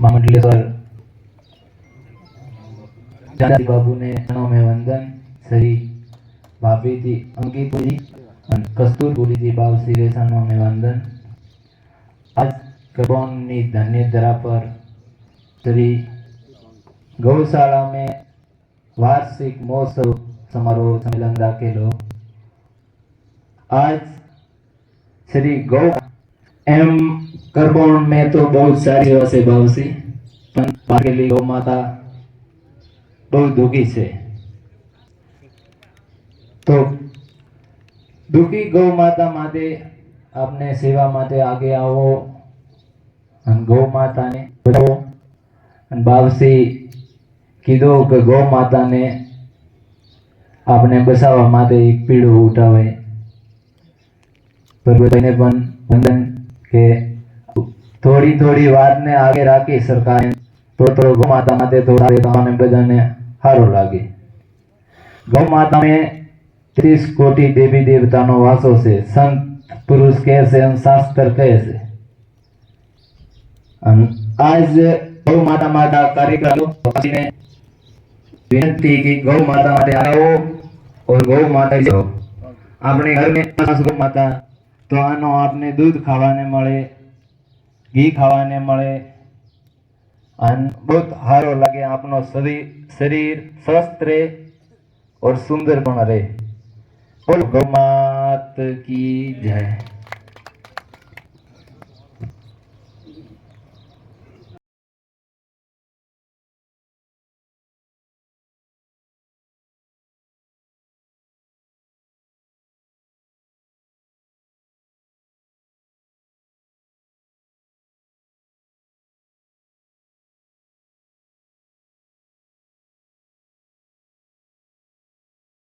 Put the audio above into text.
मामंडलेश्वर जानकी बाबू ने में वंदन श्री भाभी थी अंकित जी कस्तूर बोली थी बाबू श्री रेसानो में वंदन। आज कबोन नी धन्य धरा पर श्री गौशाला में वार्षिक महोत्सव समारोह सम्मेलन राखेलो। आज श्री गौ एम करबोन में तो बहुत सारी सेवा से भावसी के लिए गौ माता बहुत दुखी से, तो दुखी गौ माता माते आपने सेवा माते आगे आओ और गौ माता ने बचाओ। बावसी कीधो कि गौ माता ने आपने बसावा माते एक पीड़ो उठावे पर बधाने पण वंदन के थोड़ी थोड़ी बात ने आगे राखी सरकार तो गौ माता माते थोड़ा ने बधाने हारो लागे। गौ माता में 30 कोटि देवी देवता नो वासो से संत पुरुष कैसे शास्त्र कैसे आज गौ माता माता कार्यक्रम ने विनती की गौ माता माते आओ और गौ माता जाओ अपने घर में गौ माता तो आनो आपने दूध खावाने मळे घी खावाने मळे बहुत हारो लगे आपनो शरीर स्वस्थ रहे और सुंदर पण रहे। बोलो गौ माता की जय।